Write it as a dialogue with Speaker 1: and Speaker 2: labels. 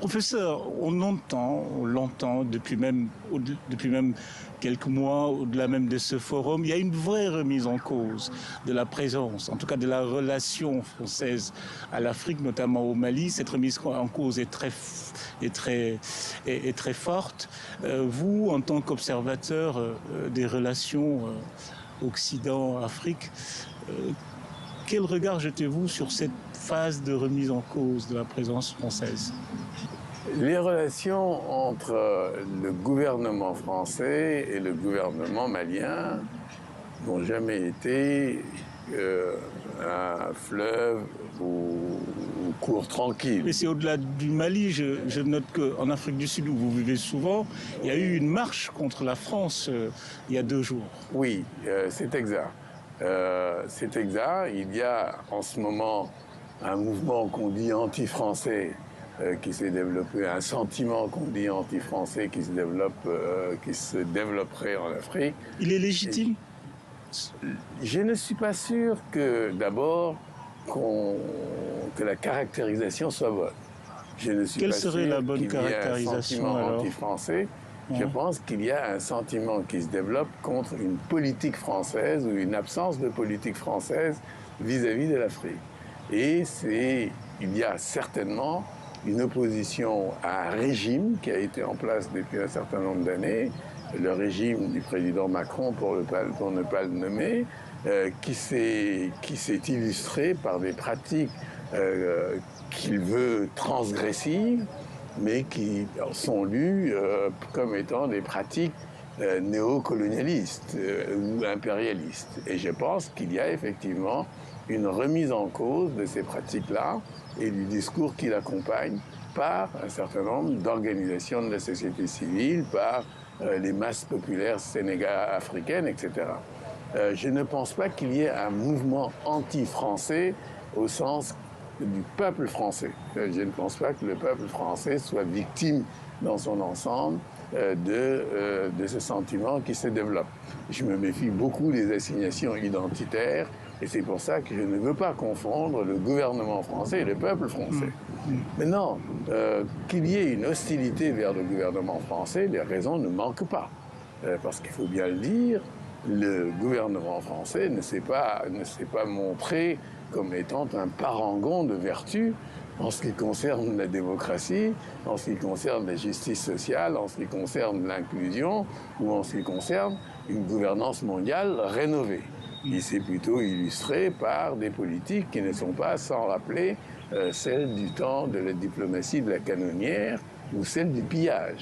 Speaker 1: Professeur, on l'entend depuis même quelques mois, au-delà même de ce forum, il y a une vraie remise en cause de la présence, en tout cas de la relation française à l'Afrique, notamment au Mali. Cette remise en cause est très forte. Vous, en tant qu'observateur des relations Occident-Afrique, quel regard jetez-vous sur cette phase de remise en cause de la présence française?
Speaker 2: Les relations entre le gouvernement français et le gouvernement malien n'ont jamais été un fleuve ou cours tranquille.
Speaker 1: Mais c'est au-delà du Mali. Je note qu'en Afrique du Sud, où vous vivez souvent, il y a eu une marche contre la France il y a 2 jours.
Speaker 2: Oui, c'est exact. C'est exact. Il y a en ce moment un mouvement qu'on dit anti-français qui s'est développé, un sentiment qu'on dit anti-français qui se développerait en Afrique.
Speaker 1: Il est légitime?
Speaker 2: Je ne suis pas sûr que d'abord que la caractérisation soit bonne. Je ne suis
Speaker 1: Quelle
Speaker 2: pas
Speaker 1: serait
Speaker 2: sûr
Speaker 1: la bonne caractérisation
Speaker 2: un sentiment
Speaker 1: alors
Speaker 2: anti-français. Je pense qu'il y a un sentiment qui se développe contre une politique française ou une absence de politique française vis-à-vis de l'Afrique. Et il y a certainement une opposition à un régime qui a été en place depuis un certain nombre d'années, le régime du président Macron, pour ne pas le nommer, qui s'est illustré par des pratiques qu'il veut transgressives, mais qui sont lues comme étant des pratiques néocolonialistes ou impérialistes. Et je pense qu'il y a effectivement une remise en cause de ces pratiques-là et du discours qui l'accompagne par un certain nombre d'organisations de la société civile, par les masses populaires africaines, etc. Je ne pense pas qu'il y ait un mouvement anti-français au sens du peuple français. Je ne pense pas que le peuple français soit victime dans son ensemble de ce sentiment qui se développe. Je me méfie beaucoup des assignations identitaires et c'est pour ça que je ne veux pas confondre le gouvernement français et le peuple français. Maintenant, qu'il y ait une hostilité vers le gouvernement français, les raisons ne manquent pas. Parce qu'il faut bien le dire, le gouvernement français ne s'est pas montré comme étant un parangon de vertu en ce qui concerne la démocratie, en ce qui concerne la justice sociale, en ce qui concerne l'inclusion ou en ce qui concerne une gouvernance mondiale rénovée. Il s'est plutôt illustré par des politiques qui ne sont pas sans rappeler celles du temps de la diplomatie de la canonnière ou celle du pillage.